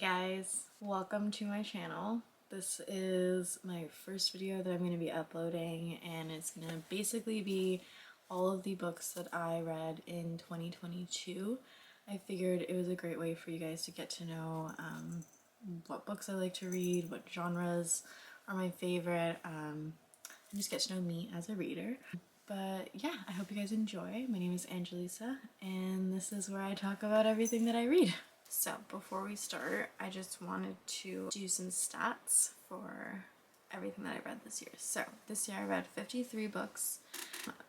guys, welcome to my channel. This is my first video that I'm going to be uploading, and it's going to basically be all of the books that I read in 2022. I figured it was a great way for you guys to get to know what books I like to read, what genres are my favorite, and just get to know me as a reader. But yeah, I hope you guys enjoy. My name is Angelisa, and this is where I talk about everything that I read. So before we start, I just wanted to do some stats for everything that I read this year. So this year I read 53 books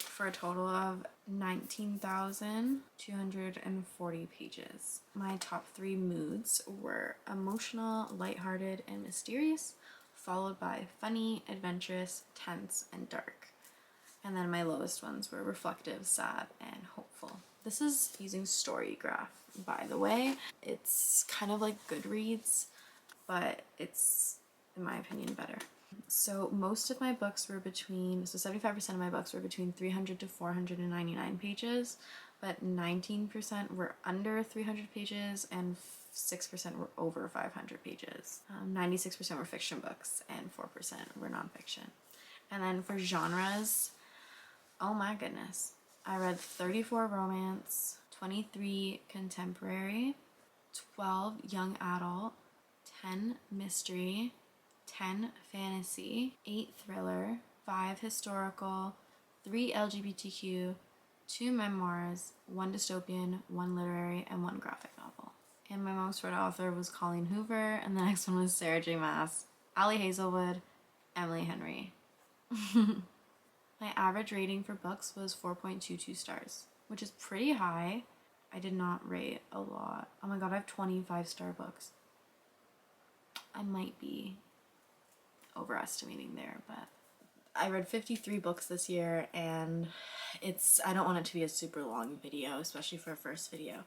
for a total of 19,240 pages. My top 3 moods were emotional, lighthearted, and mysterious, followed by funny, adventurous, tense, and dark. And then my lowest ones were reflective, sad, and hopeful. This is using storygraph, by the way. It's kind of like Goodreads, but it's, in my opinion, better. So most of my books were between, so 75% of my books were between 300 to 499 pages, but 19% were under 300 pages and 6% were over 500 pages. 96% were fiction books and 4% were nonfiction. And then for genres, oh my goodness, I read 34 romance, 23 contemporary, 12 young adult, 10 mystery, 10 fantasy, 8 thriller, 5 historical, 3 LGBTQ, 2 memoirs, 1 dystopian, 1 literary, and 1 graphic novel. And my most read author was Colleen Hoover, and the next one was Sarah J. Maas, Hazelwood, Emily Henry. My average rating for books was 4.22 stars, which is pretty high. I did not rate a lot. Oh my god, I have 25-star books. I might be overestimating there, but I read 53 books this year, and I don't want it to be a super long video, especially for a first video.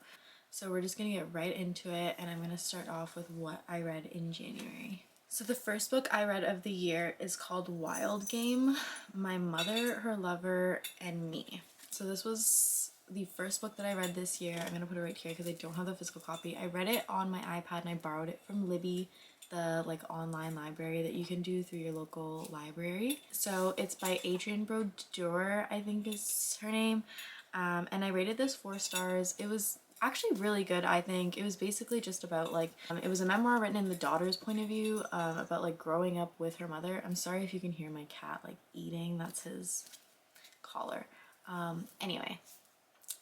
So we're just gonna get right into it, and I'm gonna start off with what I read in January. So the first book I read of the year is called Wild Game, My Mother, Her Lover, and Me. So this was the first book that I read this year. I'm going to put it right here because I don't have the physical copy. I read it on my iPad and I borrowed it from Libby, the online library that you can do through your local library. So it's by Adrienne Brodeur, I think is her name. And I rated this 4 stars. It was actually really good. I think it was basically just about it was a memoir written in the daughter's point of view, about growing up with her mother. I'm sorry if you can hear my cat eating, that's his collar. Anyway,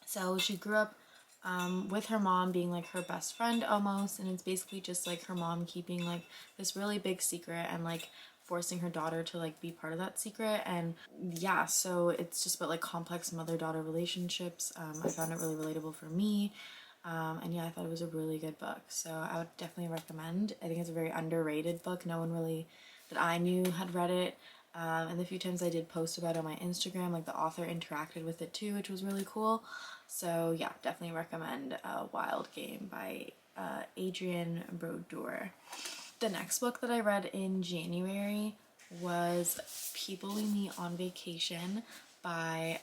so she grew up with her mom being her best friend almost, and it's basically just her mom keeping this really big secret and forcing her daughter to be part of that secret. And yeah, so it's just about complex mother-daughter relationships. I found it really relatable for me, and yeah, I thought it was a really good book, so I would definitely recommend. I think it's a very underrated book. No one really that I knew had read it, and the few times I did post about it on my Instagram, the author interacted with it too, which was really cool. So yeah, definitely recommend Wild Game by Adrienne Brodeur. The next book that I read in January was People We Meet on Vacation by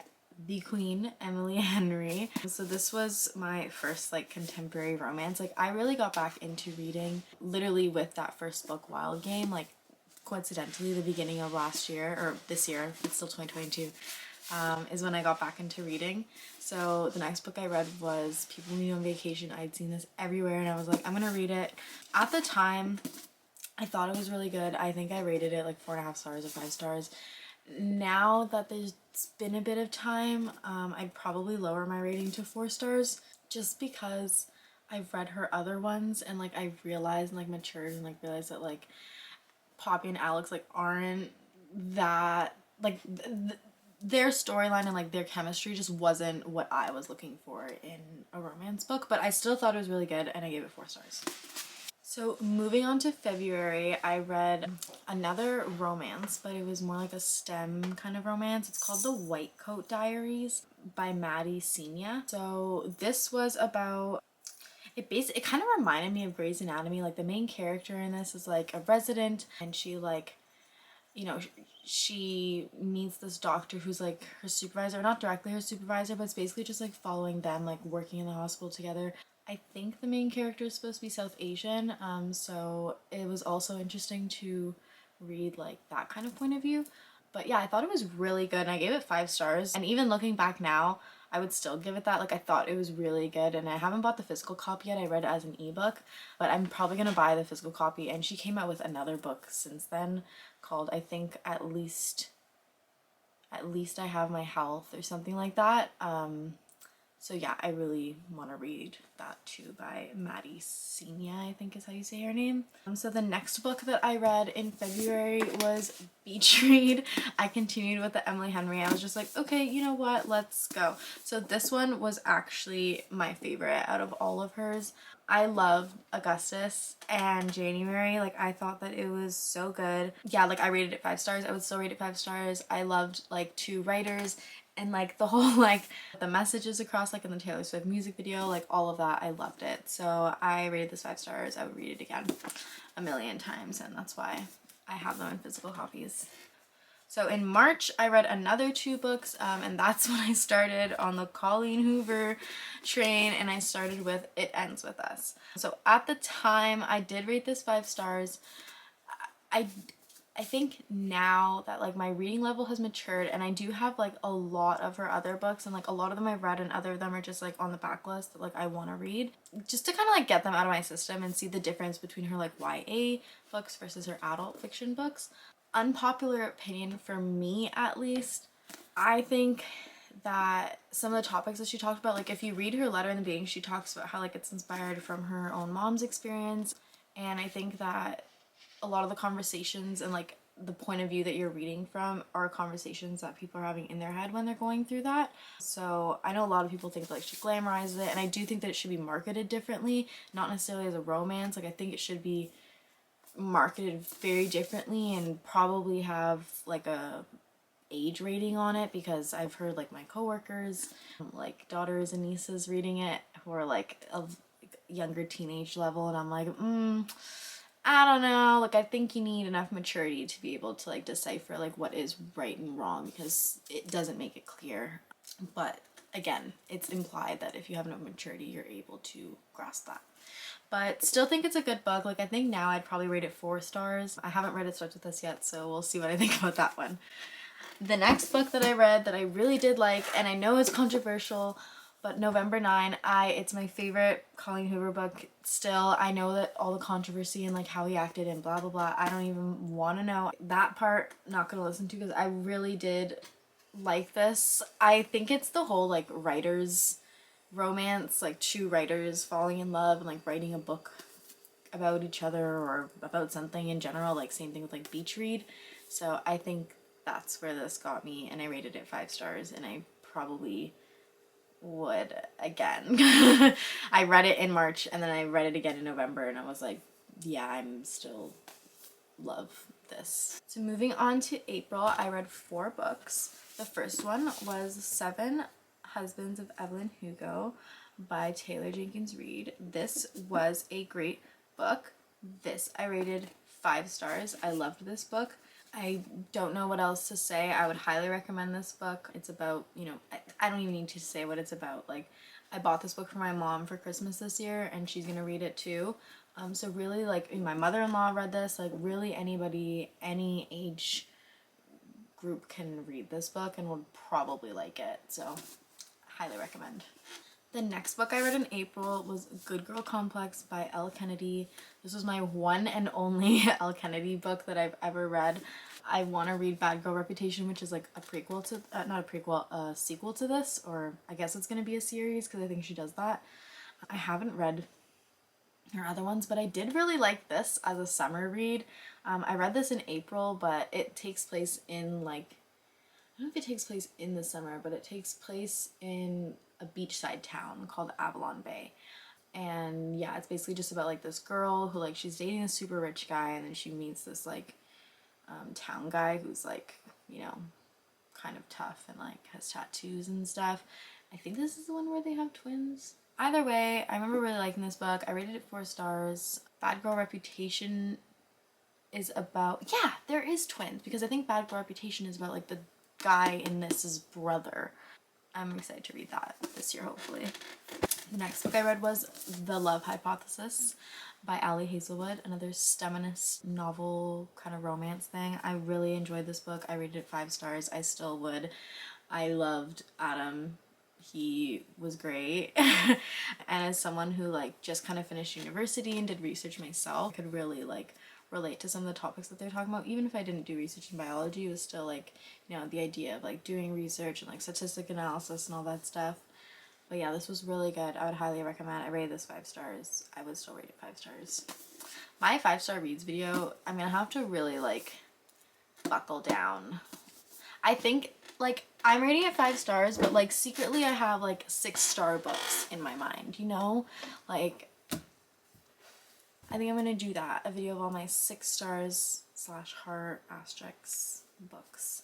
the Queen, Emily Henry. So this was my first contemporary romance. I really got back into reading literally with that first book, Wild Game, coincidentally the beginning of last year, or this year, it's still 2022, is when I got back into reading. So the next book I read was People We Meet on Vacation. I'd seen this everywhere and I was like, I'm gonna read it. At the time, I thought it was really good. I think I rated it 4.5 stars or 5 stars. Now that there's been a bit of time, I'd probably lower my rating to 4 stars just because I've read her other ones and I realized and matured and realized that Poppy and Alex aren't that their storyline and their chemistry just wasn't what I was looking for in a romance book, but I still thought it was really good and I gave it 4 stars. So moving on to February, I read another romance, but it was more a STEM kind of romance. It's called The White Coat Diaries by Maddie Senia. So this was about, it kind of reminded me of Grey's Anatomy. The main character in this is a resident, and she she meets this doctor who's her supervisor, not directly her supervisor, but it's basically just following them working in the hospital together. I think the main character is supposed to be South Asian, so it was also interesting to read like that kind of point of view. But yeah, I thought it was really good and I gave it 5 stars. And even looking back now, I would still give it that. Like I thought it was really good, and I haven't bought the physical copy yet. I read it as an ebook, but I'm probably gonna buy the physical copy. And she came out with another book since then called, I think, At Least I Have My Health or something like that. So yeah, I really want to read that too, by Maddie Senia, I think is how you say her name. So the next book that I read in February was Beach Read. I continued with the Emily Henry. I was just like, okay, you know what, let's go. So this one was actually my favorite out of all of hers. I love Augustus and January. Like I thought that it was so good. Yeah, like I rated it 5 stars. I would still rate it 5 stars. I loved like two writers, and like the whole like the messages across like in the Taylor Swift music video, like all of that, I loved it. So I rated this 5 stars. I would read it again a million times, and that's why I have them in physical copies. So in March, I read another 2 books, and that's when I started on the Colleen Hoover train, and I started with It Ends With Us. So at the time, I did rate this 5 stars. I think now that like my reading level has matured, and I do have like a lot of her other books, and like a lot of them I've read and other of them are just like on the backlist that like I want to read, just to kind of like get them out of my system and see the difference between her like YA books versus her adult fiction books. Unpopular opinion for me, at least, I think that some of the topics that she talked about, like if you read her letter in the beginning, she talks about how like it's inspired from her own mom's experience, and I think that a lot of the conversations and like the point of view that you're reading from are conversations that people are having in their head when they're going through that. So I know a lot of people think that like she glamorizes it, and I do think that it should be marketed differently, not necessarily as a romance. Like I think it should be marketed very differently and probably have like a age rating on it, because I've heard like my coworkers, like daughters and nieces reading it who are like of younger teenage level, and I'm like, I don't know, like I think you need enough maturity to be able to like decipher like what is right and wrong, because it doesn't make it clear. But again, it's implied that if you have enough maturity, you're able to grasp that. But still think it's a good book. Like I think now I'd probably rate it 4 stars. I haven't read It Starts With Us yet, so we'll see what I think about that one. The next book that I read that I really did like, and I know it's controversial, but November 9, it's my favorite Colleen Hoover book still. I know that all the controversy and like how he acted and blah blah blah, I don't even want to know. That part, not gonna listen to, because I really did like this. I think it's the whole like writers romance, like 2 writers falling in love and like writing a book about each other or about something in general, like same thing with like Beach Read. So I think that's where this got me, and I rated it 5 stars, and I probably would again. I read it in March and then I read it again in November, and I was like, yeah, I'm still love this. So moving on to April, I read 4 books. The first one was 7 Husbands of Evelyn Hugo by Taylor Jenkins Reid. This was a great book. This I rated 5 stars. I loved this book. I don't know what else to say. I would highly recommend this book. It's about, you know, I don't even need to say what it's about. Like, I bought this book for my mom for Christmas this year, and she's gonna read it too. So really, like, my mother-in-law read this. Like, really anybody, any age group can read this book and would probably like it. So, highly recommend. The next book I read in April was Good Girl Complex by Elle Kennedy. This was my one and only Elle Kennedy book that I've ever read. I want to read Bad Girl Reputation, which is like a prequel to, not a prequel, a sequel to this, or I guess it's going to be a series because I think she does that. I haven't read her other ones, but I did really like this as a summer read. I read this in April, but it takes place in like, I don't know if it takes place in the summer, but it takes place in a beachside town called Avalon Bay. And yeah, it's basically just about like this girl who like she's dating a super rich guy, and then she meets this like town guy who's like, you know, kind of tough and like has tattoos and stuff. I think this is the one where they have twins. Either way, I remember really liking this book. I rated it 4 stars. Bad Girl Reputation is about, yeah, there is twins, because I think Bad Girl Reputation is about like the guy in this is brother. I'm excited to read that this year, hopefully. The next book I read was The Love Hypothesis by Hazelwood, another STEMinist novel kind of romance thing. I really enjoyed this book. I rated it 5 stars. I still would. I loved Adam. He was great. And as someone who like just kind of finished university and did research myself, I could really like relate to some of the topics that they're talking about. Even if I didn't do research in biology, it was still like, you know, the idea of like doing research and like statistic analysis and all that stuff. But yeah, this was really good. I would highly recommend. I rated this 5 stars. I would still rate it 5 stars. My 5-star reads video, I'm gonna have to really like buckle down. I think like I'm rating it 5 stars, but like secretly I have like 6-star books in my mind, you know? Like I think I'm gonna do that. A video of all my 6 stars / heart asterisks books.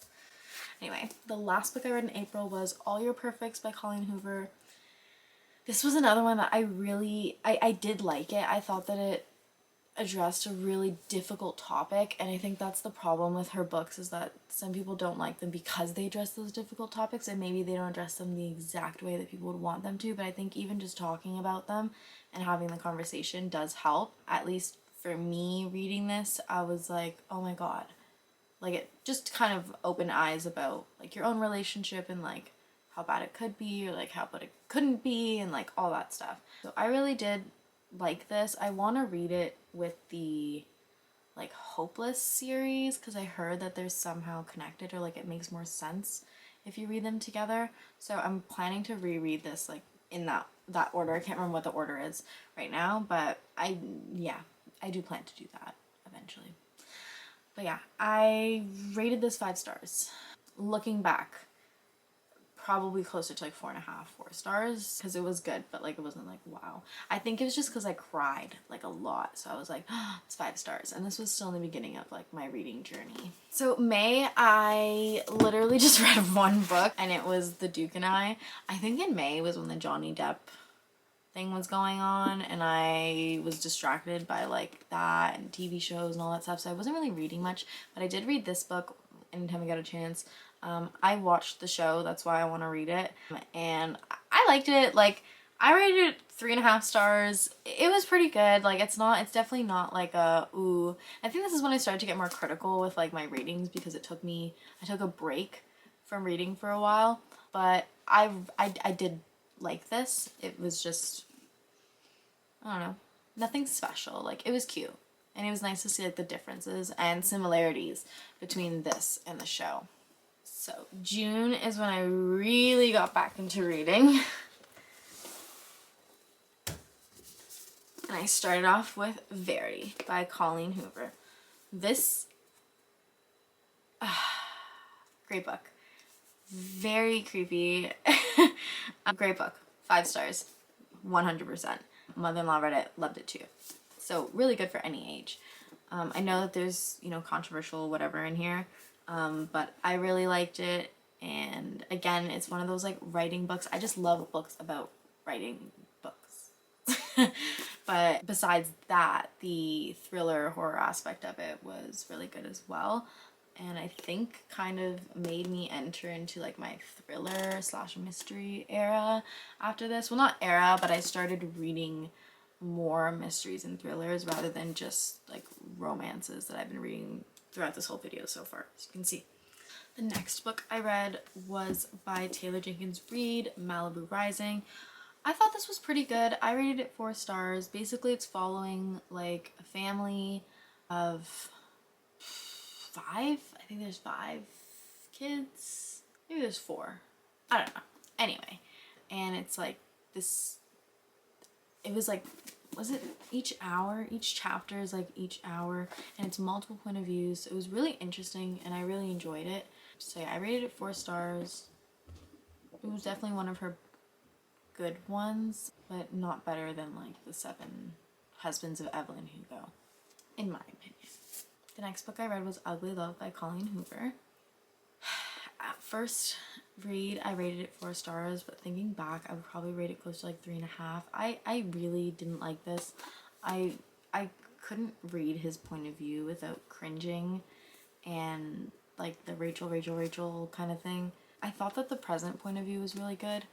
Anyway, the last book I read in April was All Your Perfects by Colleen Hoover. This was another one that I did like it. I thought that it addressed a really difficult topic, and I think that's the problem with her books, is that some people don't like them because they address those difficult topics, and maybe they don't address them the exact way that people would want them to, but I think even just talking about them and having the conversation does help. At least for me reading this, I was like, oh my god. Like, it just kind of opened eyes about like your own relationship and like how bad it could be, or like how bad it couldn't be, and like all that stuff. So I really did like this. I want to read it with the like Hopeless series, because I heard that they're somehow connected, or like it makes more sense if you read them together. So I'm planning to reread this like in that order. I can't remember what the order is right now, but I do plan to do that eventually. But yeah, I rated this 5 stars. Looking back, probably closer to like 4.5, 4 stars, because it was good, but like it wasn't like wow. I think it was just because I cried like a lot, so I was like, oh, it's 5 stars, and this was still in the beginning of like my reading journey. So May, I literally just read 1 book, and it was The Duke and I think in May was when the Johnny Depp thing was going on, and I was distracted by like that and TV shows and all that stuff, so I wasn't really reading much, but I did read this book anytime I got a chance. I watched the show, that's why I want to read it, and I liked it. Like, I rated it 3.5 stars. It was pretty good. Like, it's definitely not like a ooh. I think this is when I started to get more critical with like my ratings, because I took a break from reading for a while, but I did like this. It was just, I don't know, nothing special. Like, it was cute, and it was nice to see like the differences and similarities between this and the show. So June is when I really got back into reading. And I started off with Verity by Colleen Hoover. This, great book. Very creepy. Great book. 5 stars. 100%. Mother-in-law read it, loved it too. So really good for any age. I know that there's, you know, controversial whatever in here, but I really liked it. And again, it's one of those like writing books. I just love books about writing books. But besides that, the thriller horror aspect of it was really good as well. And I think kind of made me enter into like my thriller / mystery era after this. Well, not era, but I started reading more mysteries and thrillers rather than just like romances that I've been reading throughout this whole video so far, as you can see. The next book I read was by Taylor Jenkins Reid, Malibu Rising. I thought this was pretty good. I rated it 4 stars. Basically, it's following like a family of 5. I think there's 5 kids. Maybe there's 4. I don't know. Anyway, and it's like this. It was like, was it each hour? Each chapter is like each hour, and it's multiple point of views. So it was really interesting, and I really enjoyed it. So yeah, I rated it 4 stars. It was definitely one of her good ones, but not better than like the 7 Husbands of Evelyn and Hugo, in my opinion. The next book I read was Ugly Love by Colleen Hoover. At first read, I rated it 4 stars, but thinking back, I would probably rate it close to like 3.5. I really didn't like this. I couldn't read his point of view without cringing, and like the Rachel kind of thing. I thought that the present point of view was really good,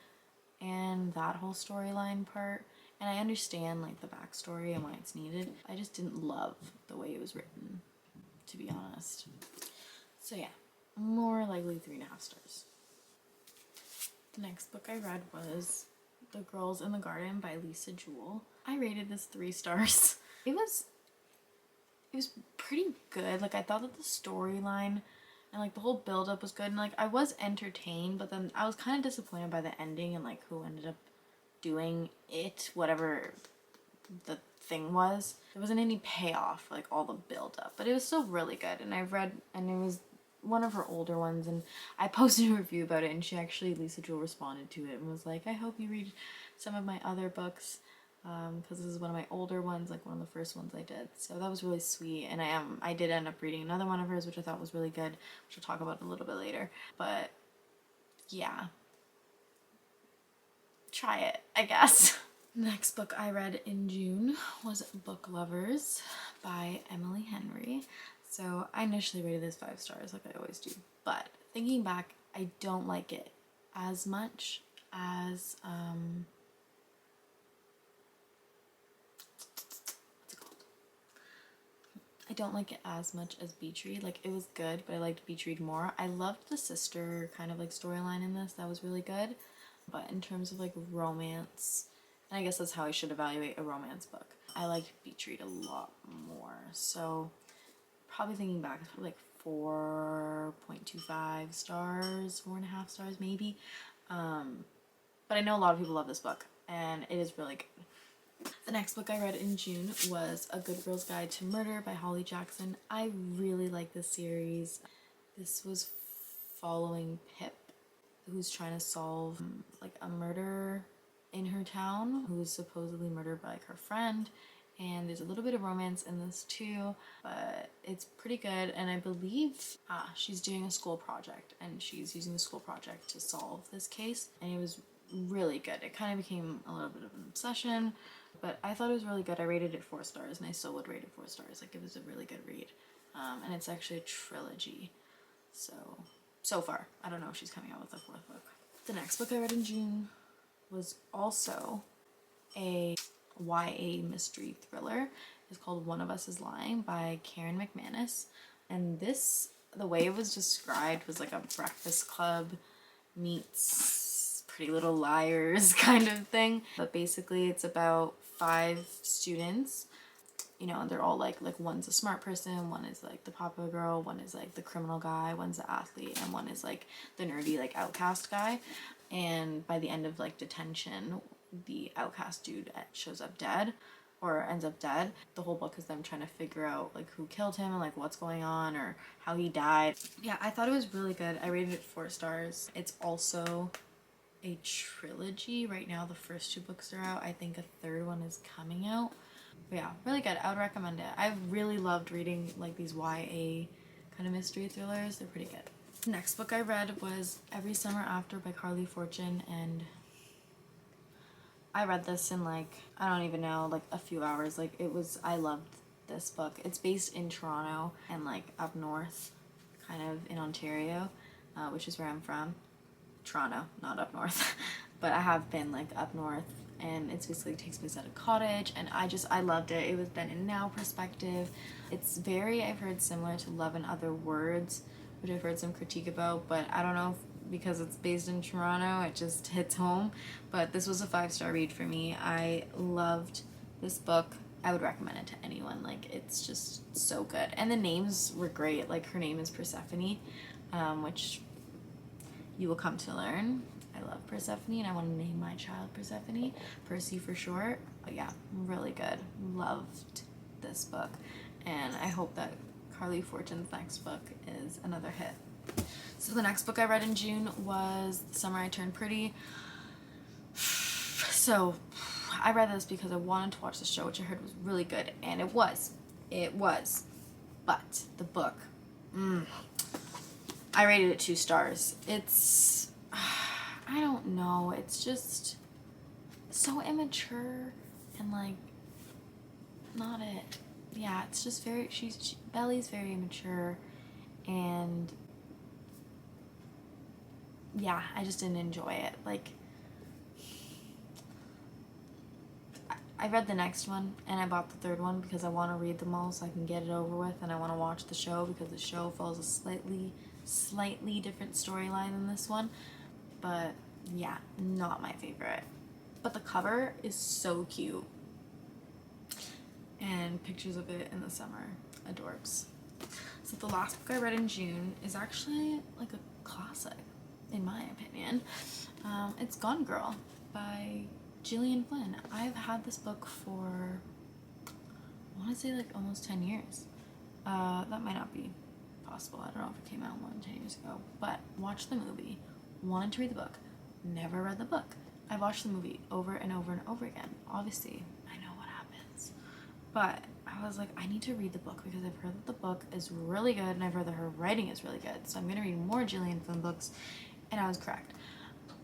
and that whole storyline part, and I understand like the backstory and why it's needed. I just didn't love the way it was written, to be honest. So yeah, more likely 3.5 stars. The next book I read was The Girls in the Garden by Lisa Jewell. I rated this 3 stars. It was pretty good. Like, I thought that the storyline and like the whole build up was good, and like I was entertained, but then I was kind of disappointed by the ending and like who ended up doing it, whatever the thing was. There wasn't any payoff for like all the build up, but it was still really good. And I've read, and it was one of her older ones, and I posted a review about it, and she actually, Lisa Jewell, responded to it and was like, I hope you read some of my other books, because this is one of my older ones, like one of the first ones I did. So that was really sweet. And I did end up reading another one of hers, which I thought was really good, which I'll talk about a little bit later. But yeah, try it, I guess. Next book I read in June was Book Lovers by Emily Henry. So I initially rated this 5 stars, like I always do, but thinking back, I don't like it as much as I don't like it as much as Beach Read. Like, it was good, but I liked Beach Read more. I loved the sister kind of like storyline in this. That was really good. But in terms of like romance, and I guess that's how I should evaluate a romance book, I liked Beach Read a lot more. So probably thinking back, it's probably like 4.25 stars, 4.5 stars maybe. But I know a lot of people love this book, and it is really good. The next book I read in June was A Good Girl's Guide to Murder by Holly Jackson. I really like this series. This was following Pip, who's trying to solve like a murder in her town, who was supposedly murdered by like her friend. And there's a little bit of romance in this too, but it's pretty good. And I believe she's doing a school project, and she's using the school project to solve this case. And it was really good. It kind of became a little bit of an obsession, but I thought it was really good. I rated it 4 stars, and I still would rate it 4 stars. Like, it was a really good read. And it's actually a trilogy. So far, I don't know if she's coming out with a 4th book. The next book I read in June was also a YA mystery thriller. It's called One of Us is Lying by Karen McManus. And this, the way it was described, was like a Breakfast Club meets Pretty Little Liars kind of thing. But basically it's about 5 students, you know, and they're all like one's a smart person, one is like the popular girl, one is like the criminal guy, one's the athlete, and one is like the nerdy like outcast guy. And by the end of like detention, the outcast dude shows up dead, or ends up dead. The whole book is them trying to figure out like who killed him and like what's going on or how he died. Yeah, I thought it was really good. I rated it 4 stars. It's also a trilogy. Right now the first 2 books are out. I think a 3rd one is coming out. But yeah, really good. I would recommend it. I really loved reading like these YA kind of mystery thrillers. They're pretty good. The next book I read was Every Summer After by Carly Fortune, and I read this in like, I don't even know, like a few hours. Like, it was, I loved this book. It's based in Toronto and like up north, kind of in Ontario, which is where I'm from. Toronto, not up north. But I have been like up north, and it's basically takes place at a cottage, and I loved it. It was then in now perspective. It's very, I've heard, similar to Love and Other Words, which I've heard some critique about, but I don't know if because it's based in Toronto, it just hits home. But this was a 5-star read for me. I loved this book. I would recommend it to anyone. Like, it's just so good. And the names were great. Like, her name is Persephone, which you will come to learn. I love Persephone, and I want to name my child Persephone. Percy for short. But yeah, really good. Loved this book. And I hope that Carly Fortune's next book is another hit. So the next book I read in June was The Summer I Turned Pretty. So I read this because I wanted to watch the show, which I heard was really good, and it was. But the book, I rated it 2 stars. It's, I don't know, it's just so immature and like not it. Yeah, it's just very, Belly's very immature, and yeah, I just didn't enjoy it. Like, I read the next one and I bought the third one because I want to read them all so I can get it over with, and I want to watch the show because the show follows a slightly different storyline than this one. But yeah, not my favorite. But the cover is so cute. And pictures of it in the summer. Adorbs. So the last book I read in June is actually like a classic, in my opinion. It's Gone Girl by Gillian Flynn. I've had this book for, I want to say like almost 10 years. That might not be possible. I don't know if it came out more than 10 years ago. But watched the movie, wanted to read the book, never read the book. I watched the movie over and over and over again. Obviously, I know what happens. But I was like, I need to read the book because I've heard that the book is really good and I've heard that her writing is really good. So I'm going to read more Gillian Flynn books. And I was correct.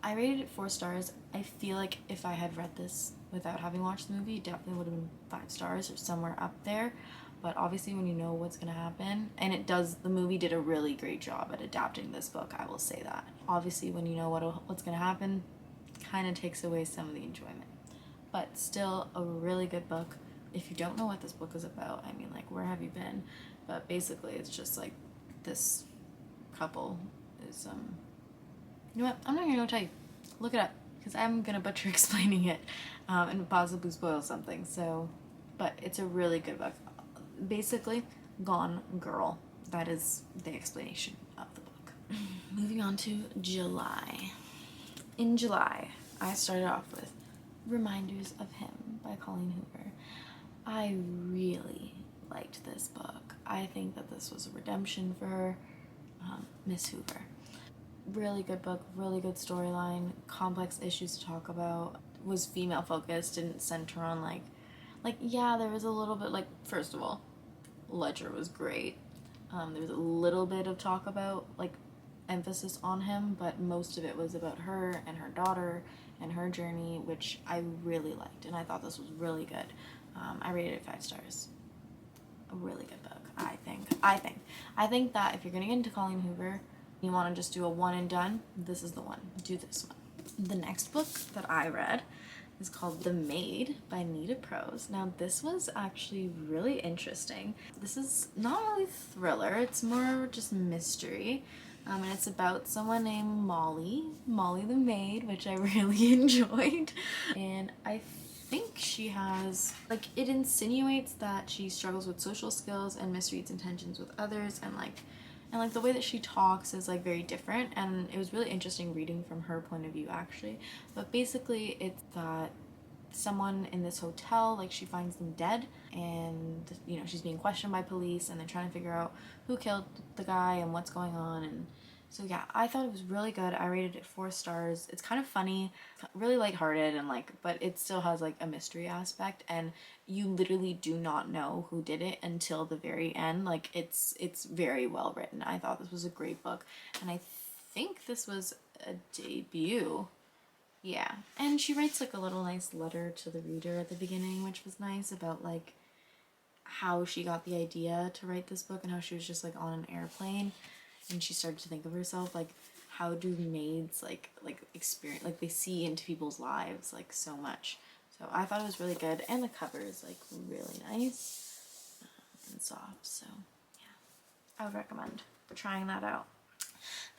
I rated it 4 stars. I feel like if I had read this without having watched the movie, it definitely would have been 5 stars or somewhere up there. But obviously when you know what's going to happen, and it does, the movie did a really great job at adapting this book, I will say that. Obviously when you know what's going to happen, kind of takes away some of the enjoyment. But still a really good book. If you don't know what this book is about, I mean, like, where have you been? But basically it's just like this couple is you know what, I'm not gonna go tell you, look it up because I'm gonna butcher explaining it and possibly spoil something. So, but it's a really good book. Basically, Gone Girl, that is the explanation of the book. Moving on to July. In July I started off with Reminders of Him by Colleen Hoover. I really liked this book. I think that this was a redemption for her, Miss Hoover. Really good book, really good storyline, complex issues to talk about, was female focused, didn't center on like yeah, there was a little bit, like, first of all, Ledger was great. There was a little bit of talk about, like, emphasis on him, but most of it was about her and her daughter and her journey, which I really liked, and I thought this was really good. I rated it 5 stars. A really good book, I think. I think that if you're gonna get into Colleen Hoover, you want to just do a one and done, this is the one. Do this one. The next book that I read is called The Maid by Nita Prose. Now this was actually really interesting. This is not really thriller, it's more just mystery. And it's about someone named Molly the maid, which I really enjoyed. And I think she has, like, it insinuates that she struggles with social skills and misreads intentions with others, and the way that she talks is like very different, and it was really interesting reading from her point of view actually. But basically it's that someone in this hotel, like, she finds them dead, and you know, she's being questioned by police and they're trying to figure out who killed the guy and what's going on. And so yeah, I thought it was really good. I rated it 4 stars. It's kind of funny, really lighthearted, and like, but it still has like a mystery aspect, and you literally do not know who did it until the very end. Like, it's very well written. I thought this was a great book, and I think this was a debut. Yeah, and she writes like a little nice letter to the reader at the beginning, which was nice, about like how she got the idea to write this book and how she was just like on an airplane and she started to think of herself like, how do maids like experience, like, they see into people's lives like so much. So I thought it was really good, and the cover is like really nice and soft. So yeah, I would recommend trying that out.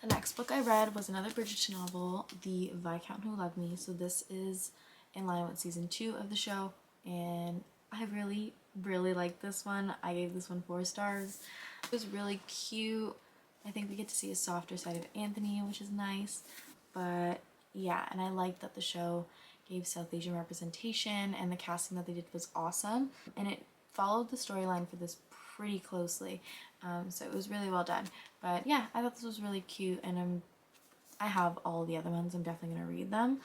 The next book I read was another Bridgerton novel, The Viscount Who Loved Me. So this is in line with season 2 of the show, and I really liked this one. I gave this one 4 stars. It was really cute. I think we get to see a softer side of Anthony, which is nice. But yeah, and I liked that the show gave South Asian representation, and the casting that they did was awesome. And it followed the storyline for this pretty closely. So it was really well done. But yeah, I thought this was really cute, and I have all the other ones. I'm definitely going to read them.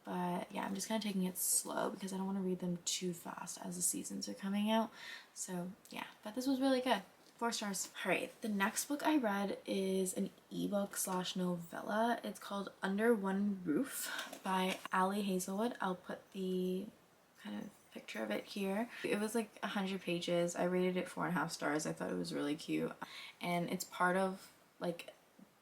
But yeah, I'm just kind of taking it slow because I don't want to read them too fast as the seasons are coming out. So yeah, but this was really good. 4 stars. Alright, the next book I read is an ebook / novella. It's called Under One Roof by Hazelwood. I'll put the kind of picture of it here. It was like 100 pages. I rated it 4.5 stars. I thought it was really cute. And it's part of like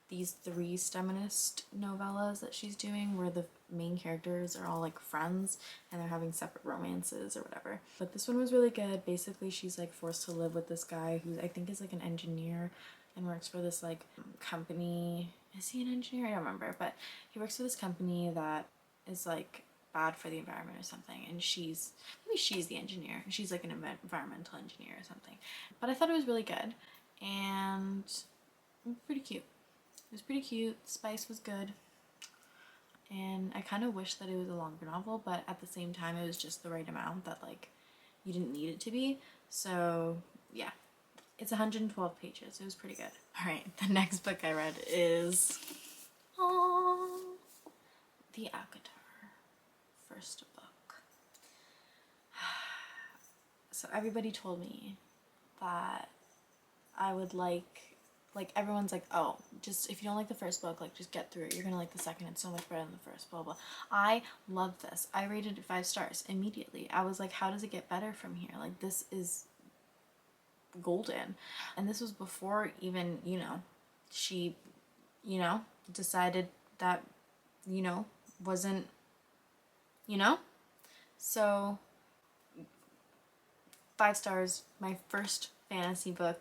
these 3 STEMinist novellas that she's doing where the main characters are all like friends and they're having separate romances or whatever. But this one was really good. Basically, she's like forced to live with this guy who I think is like an engineer and works for this like company. Is he an engineer? I don't remember, but he works for this company that is like bad for the environment or something, and maybe she's the engineer. She's like an environmental engineer or something. But I thought it was really good and pretty cute. It was pretty cute. The spice was good. And I kind of wish that it was a longer novel, but at the same time it was just the right amount that like you didn't need it to be. So yeah, it's 112 pages. It was pretty good. All right, the next book I read is The Avatar, first book. So everybody told me that I would like everyone's like, oh, just if you don't like the first book, like just get through it, you're gonna like the second, it's so much better than the first, blah blah. I love this. I rated it 5 stars immediately. I was like, how does it get better from here? Like, this is golden. And this was before even, you know, she, you know, decided that, you know, wasn't, you know. So 5 stars. My first fantasy book,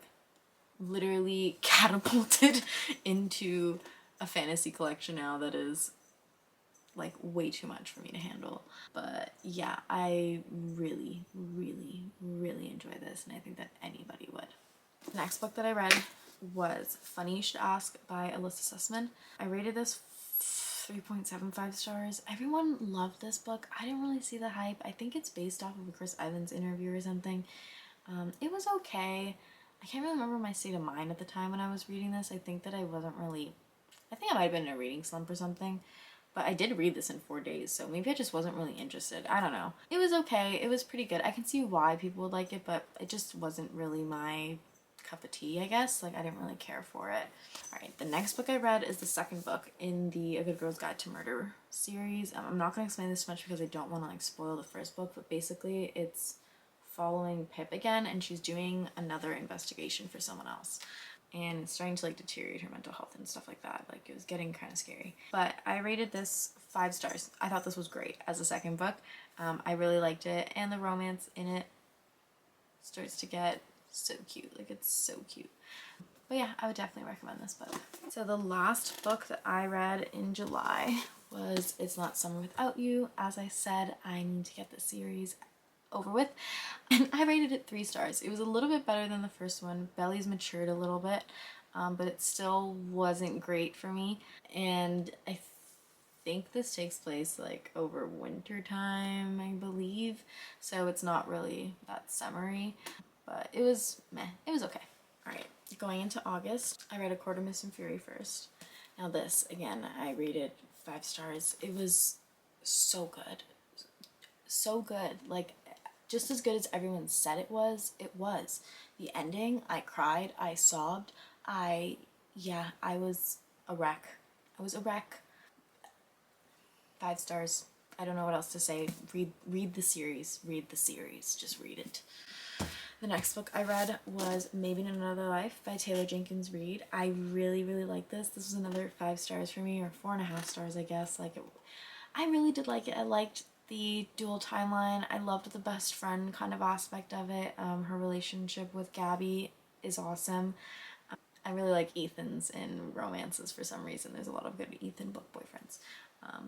literally catapulted into a fantasy collection now that is like way too much for me to handle. But yeah, I really enjoy this, and I think that anybody would. The next book that I read was Funny You Should Ask by Alyssa Sussman. I rated this 3.75 stars. Everyone loved this book. I didn't really see the hype. I think it's based off of a Chris Evans interview or something. It was okay. I can't really remember my state of mind at the time when I was reading this. I think that I might have been in a reading slump or something. But I did read this in 4 days, so maybe I just wasn't really interested. I don't know. It was okay. It was pretty good. I can see why people would like it, but it just wasn't really my cup of tea, I guess. Like, I didn't really care for it. Alright, the next book I read is the second book in the A Good Girl's Guide to Murder series. I'm not going to explain this too much because I don't want to like spoil the first book, but basically it's following Pip again, and she's doing another investigation for someone else, and it's starting to like deteriorate her mental health and stuff like that. Like, it was getting kind of scary. But I rated this 5 stars. I thought this was great as a second book. I really liked it, and the romance in it starts to get so cute. Like, it's so cute. But yeah, I would definitely recommend this book. So the last book that I read in July was It's Not Summer Without You. As I said, I need to get the series over with, and I rated it 3 stars. It was a little bit better than the first one. Belly's matured a little bit, but it still wasn't great for me, and I think this takes place like over winter time, I believe, so it's not really that summery, but it was meh. It was okay. Alright, going into August, I read A Court of Mist and Fury first. Now this, again, I rated 5 stars. It was so good. So good. Like, just as good as everyone said it was, it was. The ending, I cried, I sobbed, I was a wreck. I was a wreck. 5 stars. I don't know what else to say. Read the series. Read the series. Just read it. The next book I read was Maybe in Another Life by Taylor Jenkins Reid. I really liked this. This was another 5 stars for me, or 4.5 stars, I guess. Like, I really did like it. I liked the dual timeline. I loved the best friend kind of aspect of it. Her relationship with Gabby is awesome. I really like Ethan's in romances for some reason. There's a lot of good Ethan book boyfriends.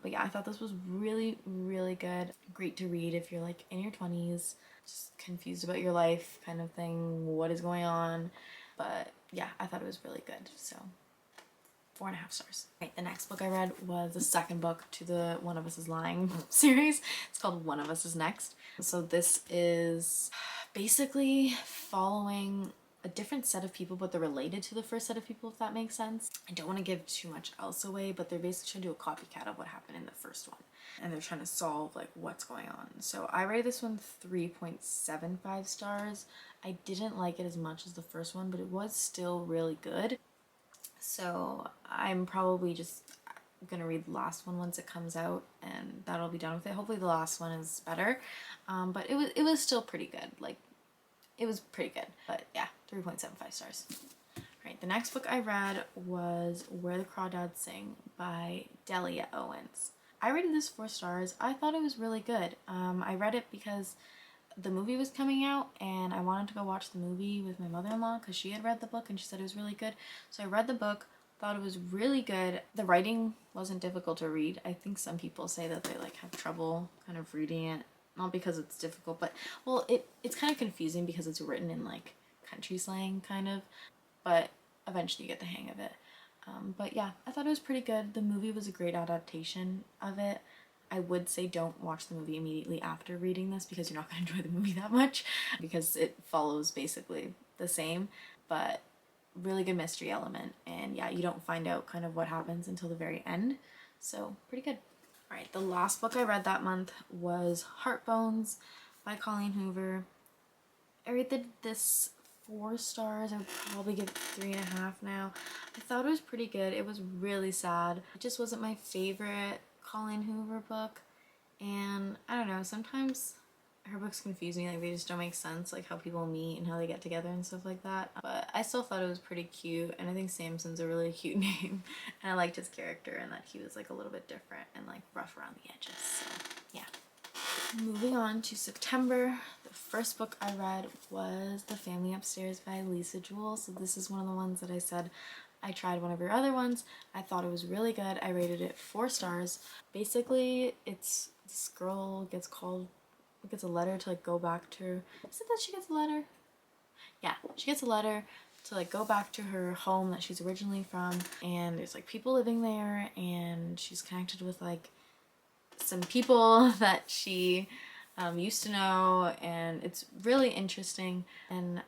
But yeah, I thought this was really good. Great to read if you're like in your 20s, just confused about your life kind of thing. What is going on? But yeah, I thought it was really good. So 4.5 stars. Right, the next book I read was the second book to the One of Us is Lying series. It's called One of Us is Next. So this is basically following a different set of people, but they're related to the first set of people, if that makes sense. I don't want to give too much else away, but they're basically trying to do a copycat of what happened in the first one, and they're trying to solve like what's going on. So I rated this one 3.75 stars. I didn't like it as much as the first one, but it was still really good. So I'm probably just gonna read the last one once it comes out, and that'll be done with it. Hopefully the last one is better, but it was still pretty good. Like, it was pretty good. But yeah, 3.75 stars. Right, the next book I read was Where the Crawdads Sing by Delia Owens. I rated this 4 stars. I thought it was really good. I read it because the movie was coming out and I wanted to go watch the movie with my mother-in-law because she had read the book and she said it was really good. So I read the book, thought it was really good. The writing wasn't difficult to read. I think some people say that they like have trouble kind of reading it. Not because it's difficult, but well, it's kind of confusing because it's written in like country slang kind of, but eventually you get the hang of it. But yeah, I thought it was pretty good. The movie was a great adaptation of it. I would say don't watch the movie immediately after reading this because you're not going to enjoy the movie that much because it follows basically the same, but really good mystery element. And yeah, you don't find out kind of what happens until the very end. So pretty good. All right, the last book I read that month was Heartbones by Colleen Hoover. I rated this 4 stars. I would probably give it 3.5 now. I thought it was pretty good. It was really sad. It just wasn't my favorite Colleen Hoover book. And I don't know, sometimes her books confuse me, like they just don't make sense, like how people meet and how they get together and stuff like that. But I still thought it was pretty cute, and I think Samson's a really cute name. And I liked his character and that he was like a little bit different and like rough around the edges. So yeah. Moving on to September, the first book I read was The Family Upstairs by Lisa Jewell. So this is one of the ones that I said I tried one of her other ones. I thought it was really good. I rated it 4 stars. Basically, it's this girl gets a letter to like go back to her. Is it that she gets a letter? Yeah, she gets a letter to like go back to her home that she's originally from, and there's like people living there, and she's connected with like some people that she used to know, and it's really interesting. And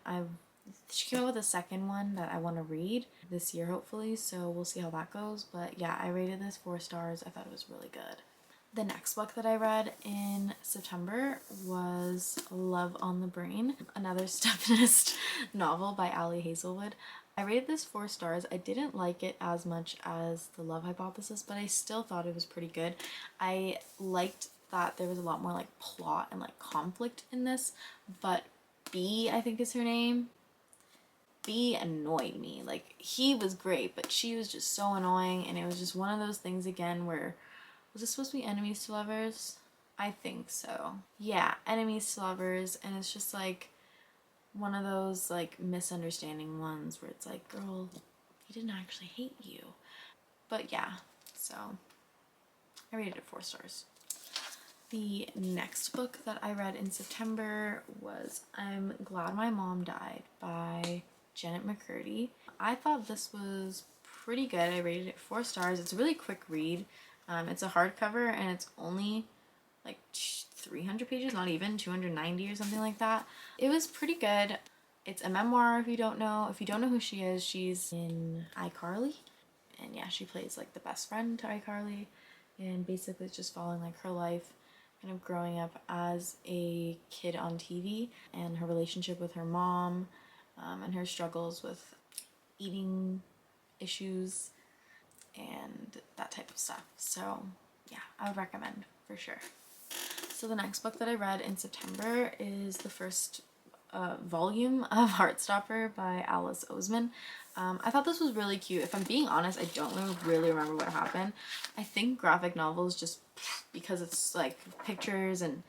she came out with a second one that I want to read this year hopefully, so we'll see how that goes. But yeah, I rated this 4 stars. I thought it was really good. The next book that I read in September was Love on the Brain, another Stephanist novel by Hazelwood. I rated this 4 stars. I didn't like it as much as The Love Hypothesis, but I still thought it was pretty good. I liked that there was a lot more like plot and like conflict in this, but B, I think is her name, B annoyed me. Like, he was great, but she was just so annoying, and it was just one of those things again where, was this supposed to be enemies to lovers? I think so. Yeah, enemies to lovers, and it's just like one of those like misunderstanding ones where it's like, girl, he didn't actually hate you. But yeah, so I rated it 4 stars. The next book that I read in September was I'm Glad My Mom Died by Janet McCurdy. I thought this was pretty good. I rated it 4 stars. It's a really quick read. It's a hardcover and it's only like 300 pages, not even 290 or something like that. It was pretty good. It's a memoir if you don't know. If you don't know who she is, she's in iCarly. And yeah, she plays like the best friend to iCarly. And basically it's just following like her life, kind of growing up as a kid on TV, and her relationship with her mom, and her struggles with eating issues and that type of stuff. So yeah, I would recommend for sure. So the next book that I read in September is the first volume of Heartstopper by Alice Oseman. I thought this was really cute. If I'm being honest, I don't really remember what happened. I think graphic novels, just because it's like pictures and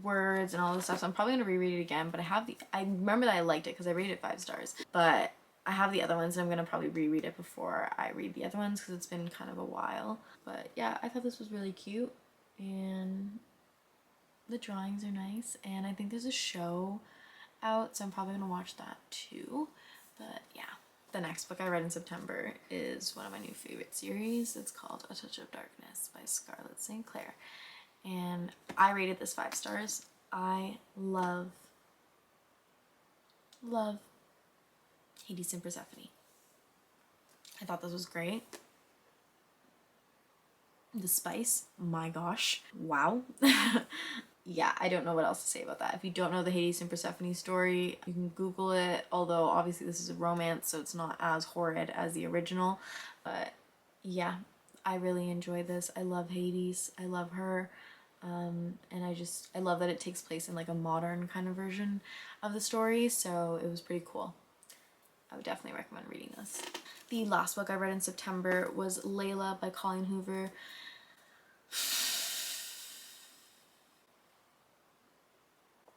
words and all this stuff, so I'm probably gonna reread it again. But I remember that I liked it because I rated it 5 stars. But I have the other ones and I'm gonna probably reread it before I read the other ones because it's been kind of a while. But yeah, I thought this was really cute, and the drawings are nice, and I think there's a show out, so I'm probably gonna watch that too. But yeah. The next book I read in September is one of my new favorite series. It's called A Touch of Darkness by Scarlett St. Clair. And I rated this 5 stars. I love Hades and Persephone. I thought this was great. The spice, my gosh, wow. Yeah, I don't know what else to say about that. If you don't know the Hades and Persephone story, you can Google it, although obviously this is a romance, so it's not as horrid as the original. But yeah, I really enjoyed this. I love Hades. I love her. And I love that it takes place in like a modern kind of version of the story, so it was pretty cool. I would definitely recommend reading this. The last book I read in September was Layla by Colleen Hoover.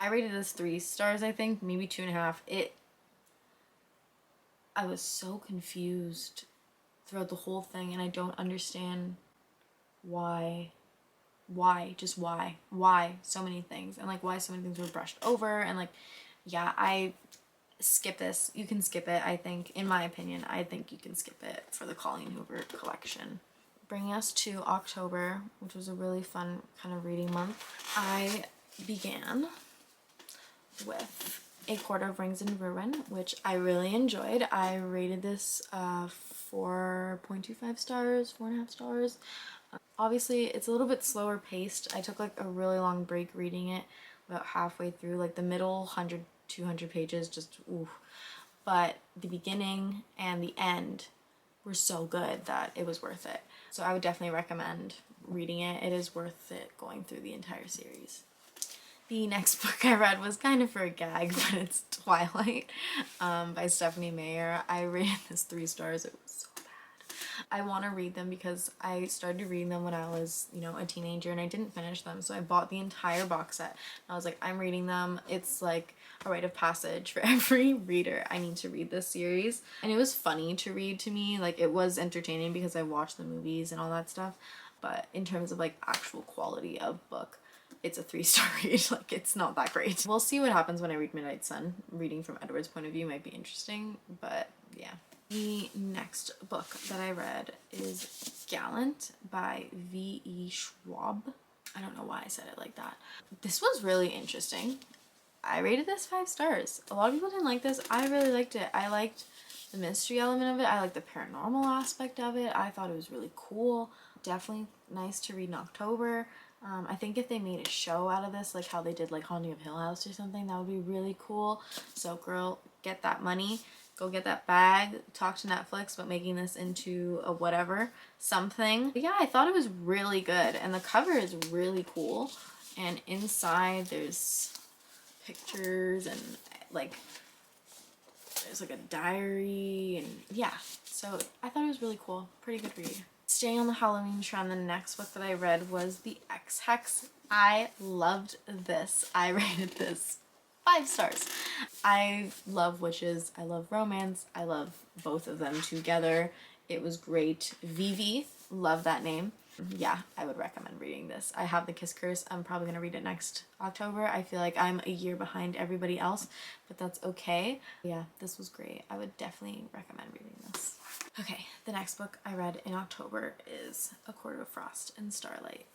I rated this 3 stars, I think, maybe 2.5. I was so confused throughout the whole thing, and I don't understand why just why so many things, and like why so many things were brushed over, and like, yeah, I skip this. You can skip it, I think. In my opinion, I think you can skip it for the Colleen Hoover collection. Bringing us to October, which was a really fun kind of reading month, I began with A Court of Rings and Ruin, which I really enjoyed. I rated this 4.25 stars, 4.5 stars. Obviously, it's a little bit slower paced. I took like a really long break reading it about halfway through, like the middle 100, 200 pages, just ooh. But the beginning and the end were so good that it was worth it. So I would definitely recommend reading it. It is worth it going through the entire series. The next book I read was kind of for a gag, but it's Twilight by Stephanie Meyer. I rated this 3 stars. It was so bad. I want to read them because I started reading them when I was, you know, a teenager, and I didn't finish them. So I bought the entire box set. And I was like, I'm reading them. It's like a rite of passage for every reader. I need to read this series. And it was funny to read to me. Like, it was entertaining because I watched the movies and all that stuff. But in terms of like actual quality of book, it's a 3-star read. Like, it's not that great. We'll see what happens when I read Midnight Sun. Reading from Edward's point of view might be interesting, but yeah. The next book that I read is Gallant by V.E. Schwab. I don't know why I said it like that. This was really interesting. I rated this 5 stars. A lot of people didn't like this. I really liked it. I liked the mystery element of it. I liked the paranormal aspect of it. I thought it was really cool. Definitely nice to read in October. I think if they made a show out of this, like how they did like Haunting of Hill House or something, that would be really cool. So girl, get that money, go get that bag, talk to Netflix about making this into a whatever, something. But yeah, I thought it was really good, and the cover is really cool, and inside there's pictures and like there's like a diary, and yeah, so I thought it was really cool. Pretty good read. Staying on the Halloween trend, the next book that I read was The Ex-Hex. I loved this. I rated this 5 stars. I love witches. I love romance. I love both of them together. It was great. Vivi, love that name. Yeah, I would recommend reading this. I have The Kiss Curse. I'm probably going to read it next October. I feel like I'm a year behind everybody else, but that's okay. Yeah, this was great. I would definitely recommend reading this. Okay, the next book I read in October is A Court of Frost and Starlight.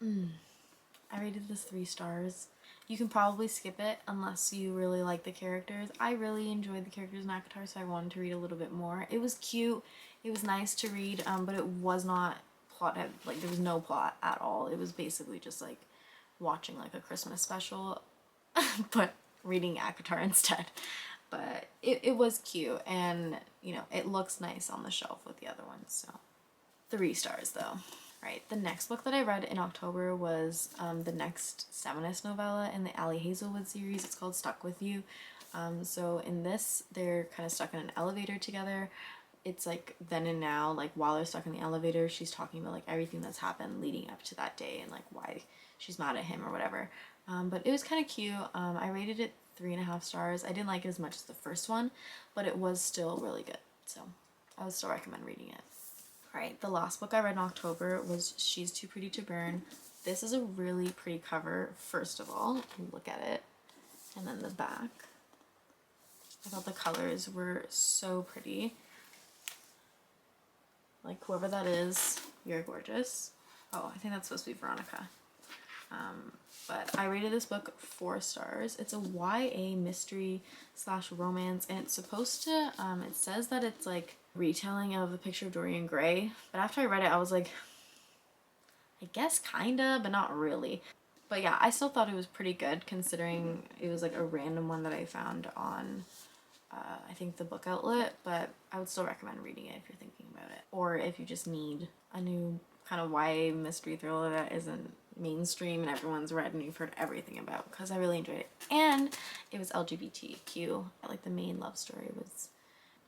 I rated this 3 stars. You can probably skip it unless you really like the characters. I really enjoyed the characters in ACOTAR, so I wanted to read a little bit more. It was cute. It was nice to read, but it was not plot, like there was no plot at all. It was basically just like watching like a Christmas special, but reading ACOTAR instead. But it was cute, and you know, it looks nice on the shelf with the other ones. So 3 stars though. Right, the next book that I read in October was the next Seminist novella in the Elle Hazelwood series. It's called Stuck With You. So in this, they're kind of stuck in an elevator together. It's like then and now, like while they're stuck in the elevator, she's talking about like everything that's happened leading up to that day and like why she's mad at him or whatever. But it was kind of cute. I rated it 3.5 stars. I didn't like it as much as the first one, but it was still really good. So I would still recommend reading it. Alright, the last book I read in October was She's Too Pretty to Burn. This is a really pretty cover, first of all. Look at it. And then the back. I thought the colors were so pretty. Like, whoever that is, you're gorgeous. Oh, I think that's supposed to be Veronica. But I rated this book 4 stars. It's a YA mystery / romance, and it's supposed to, it says that it's like retelling of A Picture of Dorian Gray, but after I read it I was like, I guess kinda, but not really. But yeah, I still thought it was pretty good considering it was like a random one that I found on I think the book outlet, but I would still recommend reading it if you're thinking about it, or if you just need a new kind of YA mystery thriller that isn't, mainstream and everyone's read and you've heard everything about, because I really enjoyed it. And it was LGBTQ. Like the main love story was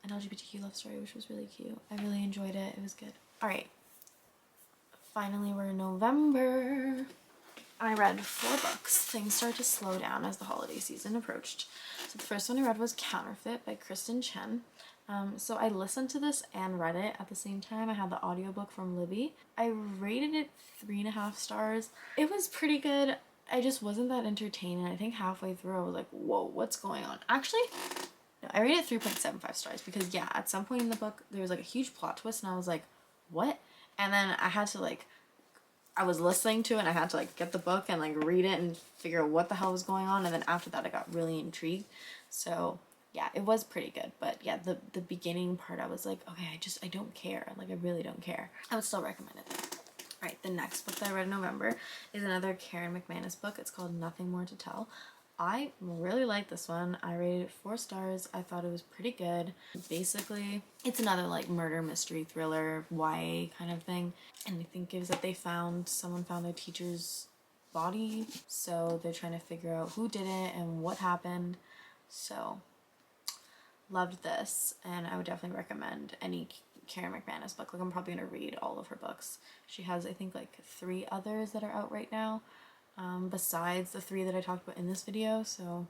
an LGBTQ love story, which was really cute. I really enjoyed it. It was good. All right. Finally, we're in November. I read 4 books. Things started to slow down as the holiday season approached. So the first one I read was Counterfeit by Kristen Chen. So I listened to this and read it at the same time. I had the audiobook from Libby. I rated it 3.5 stars. It was pretty good. I just wasn't that entertaining. I think halfway through I was like, whoa, what's going on? Actually, no, I rated it 3.75 stars because yeah, at some point in the book there was like a huge plot twist and I was like, what? And then I had to like, I was listening to it and I had to like get the book and like read it and figure out what the hell was going on. And then after that I got really intrigued. So yeah, it was pretty good. But yeah, the beginning part I was like, okay, I don't care. Like I really don't care. I would still recommend it though. Alright, the next book that I read in November is another Karen McManus book. It's called Nothing More to Tell. I really like this one. I rated it 4 stars. I thought it was pretty good. Basically, it's another like murder mystery thriller YA kind of thing. And I think it was that someone found their teacher's body. So they're trying to figure out who did it and what happened. So loved this, and I would definitely recommend any Karen McManus book. Like I'm probably gonna read all of her books. She has I think like 3 others that are out right now. Besides the 3 that I talked about in this video, so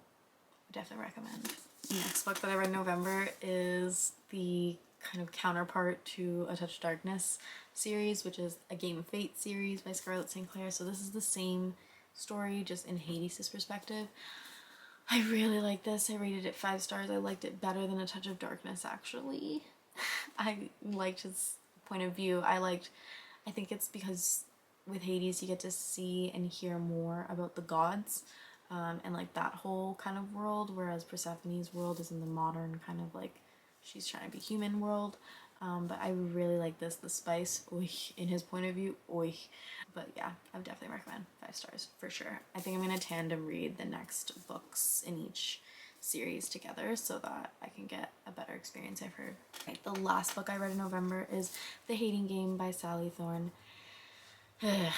I definitely recommend. The next book that I read in November is the kind of counterpart to A Touch of Darkness series, which is A Game of Fate series by Scarlett St. Clair. So this is the same story, just in Hades' perspective. I really like this. I rated it 5 stars. I liked it better than A Touch of Darkness, actually. I liked his point of view. I think it's because with Hades you get to see and hear more about the gods and like that whole kind of world, whereas Persephone's world is in the modern kind of like she's trying to be human world. But I really like this, the spice, oy, in his point of view, oy. But yeah, I would definitely recommend 5 stars for sure. I think I'm gonna tandem read the next books in each series together so that I can get a better experience, I've heard. Right, the last book I read in November is The Hating Game by Sally Thorne. I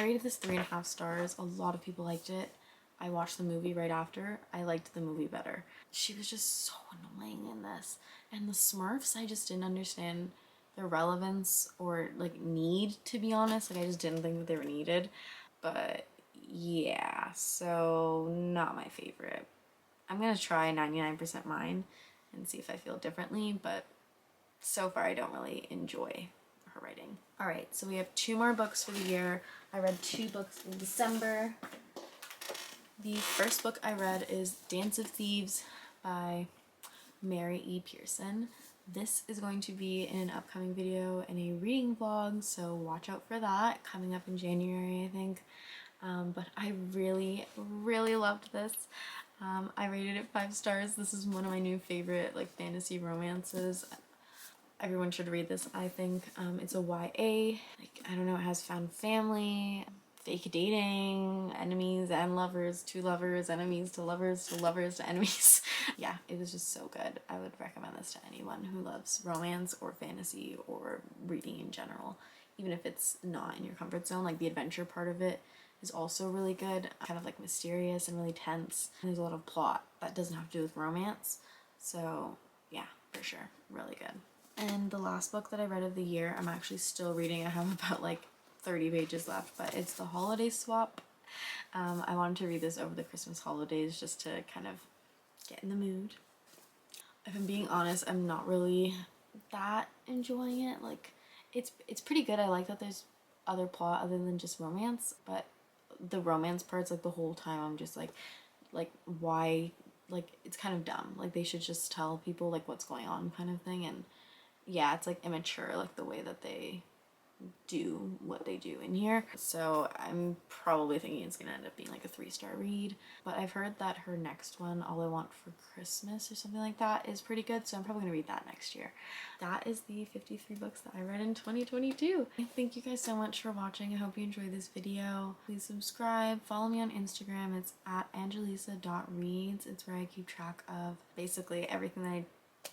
rated this 3.5 stars. A lot of people liked it. I watched the movie right after. I liked the movie better. She was just so annoying in this. And the Smurfs, I just didn't understand their relevance or like need, to be honest. Like I just didn't think that they were needed. But yeah, so not my favorite. I'm gonna try 99% Mine and see if I feel differently, but so far I don't really enjoy her writing. Alright, so we have 2 more books for the year. I read 2 books in December. The first book I read is Dance of Thieves by Mary E. Pearson. This is going to be in an upcoming video and a reading vlog, so watch out for that, coming up in January, I think. But I really, really loved this. I rated it 5 stars. This is one of my new favorite like fantasy romances. Everyone should read this, I think. It's a YA. Like, I don't know, it has found family, fake dating, enemies and lovers to lovers, enemies to lovers to lovers to enemies. Yeah, it was just so good. I would recommend this to anyone who loves romance or fantasy or reading in general. Even if it's not in your comfort zone, like the adventure part of it is also really good. Kind of like mysterious and really tense. And there's a lot of plot that doesn't have to do with romance. So yeah, for sure, really good. And the last book that I read of the year, I'm actually still reading. I have about like 30 pages left, but it's The Holiday Swap. I wanted to read this over the Christmas holidays just to kind of get in the mood. If I'm being honest, I'm not really that enjoying it. Like, it's pretty good. I like that there's other plot other than just romance, but the romance parts, like the whole time, I'm just like why? Like, it's kind of dumb. Like, they should just tell people like what's going on kind of thing. And yeah, it's like immature, like the way that they do what they do in here. So I'm probably thinking it's gonna end up being like a 3-star read. But I've heard that her next one, All I Want for Christmas or something like that, is pretty good, so I'm probably gonna read that next year. That is the 53 books that I read in 2022. Thank you guys so much for watching. I hope you enjoyed this video. Please subscribe, follow me on Instagram. It's at angelisa.reads. It's where I keep track of basically everything that I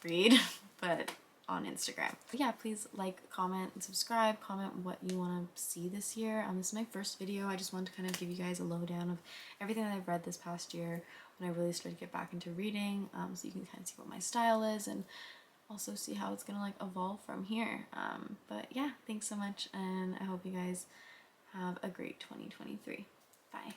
read, but on Instagram. But yeah, please like, comment, and subscribe. Comment what you want to see this year. This is my first video. I just wanted to kind of give you guys a lowdown of everything that I've read this past year when I really started to get back into reading, so you can kind of see what my style is and also see how it's gonna like evolve from here. But yeah, thanks so much, and I hope you guys have a great 2023. Bye.